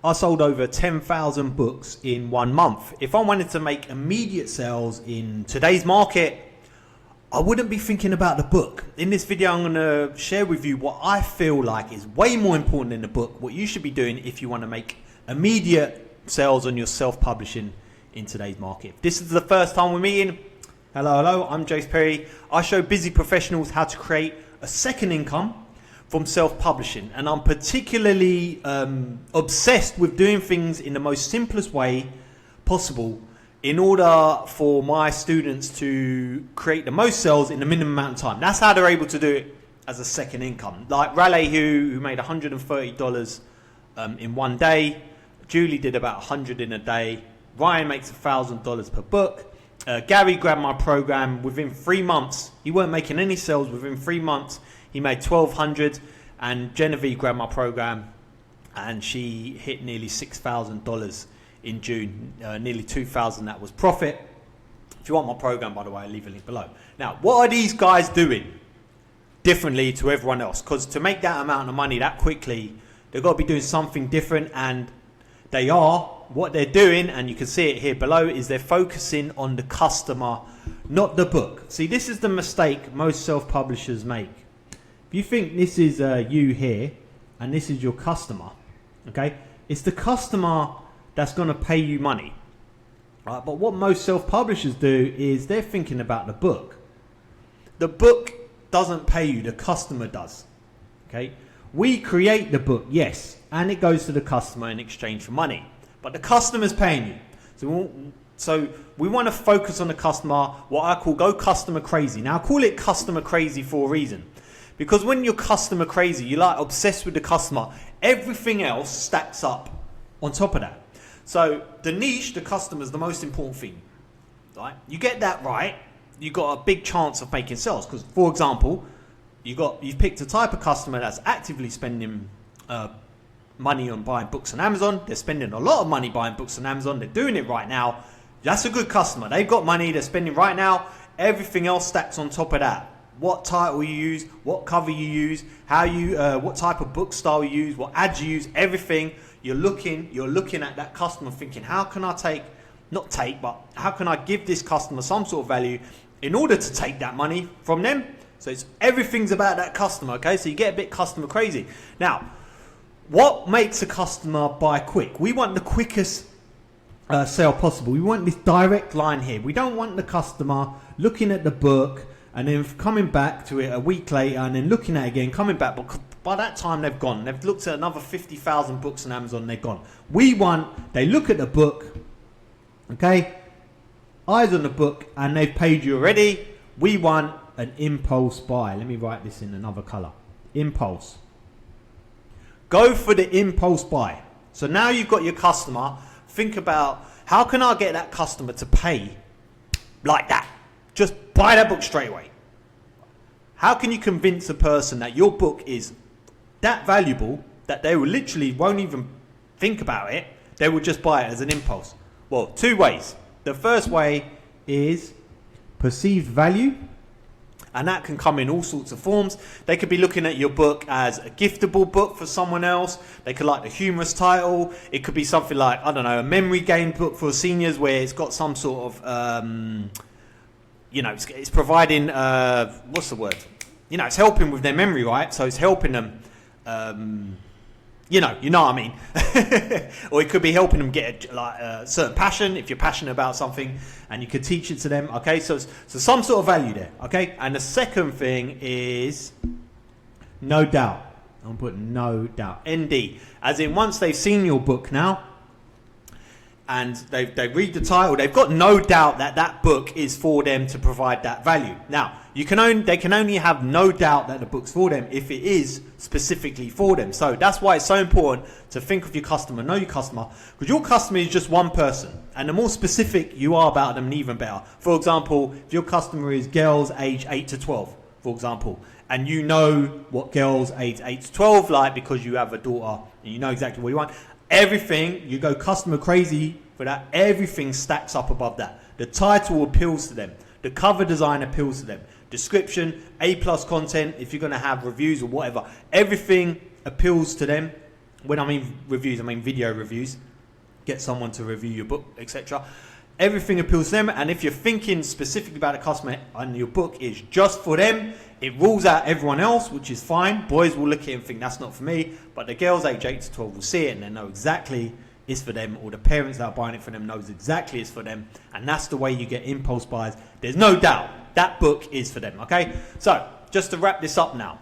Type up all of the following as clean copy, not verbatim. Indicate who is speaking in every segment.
Speaker 1: I sold over 10,000 books in 1 month. If I wanted to make immediate sales in today's market, I wouldn't be thinking about the book. In this video, I'm going to share with you what I feel like is way more important than the book, what you should be doing if you want to make immediate sales on your self-publishing in today's market. If this is the first time we're meeting, hello, I'm Jase Perry. I show busy professionals how to create a second income from self-publishing, and I'm particularly obsessed with doing things in the most simplest way possible in order for my students to create the most sales in the minimum amount of time. That's how they're able to do it as a second income. Like Raleigh, who made $130 in 1 day. Julie did about 100 in a day. Ryan makes $1,000 per book. Gary grabbed my program within 3 months. He weren't making any sales. Within 3 months, he made $1,200. And Genevieve grabbed my program, and she hit nearly $6,000 in June. Nearly $2,000. That was profit. If you want my program, by the way, I'll leave a link below. Now, what are these guys doing differently to everyone else? Because to make that amount of money that quickly, they've got to be doing something different, and they are. What they're doing, and you can see it here below, is they're focusing on the customer, not the book. See, this is the mistake most self-publishers make. If you think this is you here, and this is your customer, okay? It's the customer that's going to pay you money. Right? But what most self-publishers do is they're thinking about the book. The book doesn't pay you, the customer does. Okay? We create the book, yes, and it goes to the customer in exchange for money. But the customer's paying you. So we want to focus on the customer, what I call go customer crazy. Now I call it customer crazy for a reason. Because when you're customer crazy, you're like obsessed with the customer. Everything else stacks up on top of that. So the niche, the customer, is the most important thing. Right? You get that right, you got a big chance of making sales. Because, for example, you've picked a type of customer that's actively spending money on buying books on Amazon. They're spending a lot of money buying books on Amazon. They're doing it right now. That's a good customer. They've got money. They're spending right now. Everything else stacks on top of that. What title you use, what cover you use, how you, what type of book style you use, what ads you use, everything. You're looking at that customer thinking, how can I but how can I give this customer some sort of value in order to take that money from them? So everything's about that customer, okay? So you get a bit customer crazy. Now, what makes a customer buy quick? We want the quickest sale possible. We want this direct line here. We don't want the customer looking at the book and then coming back to it a week later and then looking at it again, coming back. But by that time, they've gone. They've looked at another 50,000 books on Amazon, they're gone. They look at the book, okay? Eyes on the book, and they've paid you already. We want an impulse buy. Let me write this in another color. Impulse. Go for the impulse buy. So now you've got your customer. Think about, how can I get that customer to pay like that? Just buy that book straight away. How can you convince a person that your book is that valuable that they will literally won't even think about it? They will just buy it as an impulse. Well, 2 ways. The first way is perceived value. And that can come in all sorts of forms. They could be looking at your book as a giftable book for someone else. They could like the humorous title. It could be something like, I don't know, a memory game book for seniors where it's got some sort of, it's providing, what's the word? It's helping with their memory, right? So it's helping them, you know what I mean? Or it could be helping them get a certain passion, if you're passionate about something, and you could teach it to them, okay? So some sort of value there, okay? And the second thing is no doubt. I'm putting no doubt. ND. As in, once they've seen your book now, and they read the title, they've got no doubt that that book is for them to provide that value. Now, they can only have no doubt that the book's for them if it is specifically for them. So that's why it's so important to think of your customer, know your customer, because your customer is just one person, and the more specific you are about them, even better. For example, if your customer is girls age 8 to 12, for example, and you know what girls age 8 to 12 like because you have a daughter and you know exactly what you want, everything, you go customer crazy for that, everything stacks up above that. The title appeals to them. The cover design appeals to them. Description, A+ content, if you're going to have reviews or whatever, everything appeals to them. when I mean reviews, I mean video reviews. Get someone to review your book, etc. Everything appeals to them, and if you're thinking specifically about a customer and your book is just for them, it rules out everyone else, which is fine. Boys will look at it and think that's not for me, but the girls age 8 to 12 will see it and they know exactly it's for them, or the parents that are buying it for them knows exactly it's for them, and that's the way you get impulse buys. There's no doubt that book is for them. Okay, so just to wrap this up now,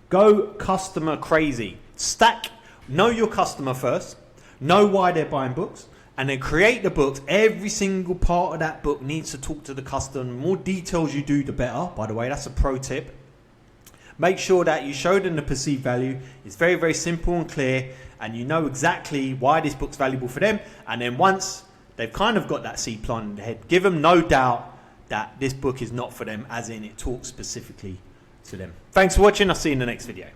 Speaker 1: go customer crazy. Know your customer first, know why they're buying books, and then create the books. Every single part of that book needs to talk to the customer. The more details you do, the better. By the way, that's a pro tip. Make sure that you show them the perceived value. It's very, very simple and clear, and you know exactly why this book's valuable for them. And then once they've kind of got that seed planted in their head, give them no doubt that this book is not for them, as in it talks specifically to them. Thanks for watching. I'll see you in the next video.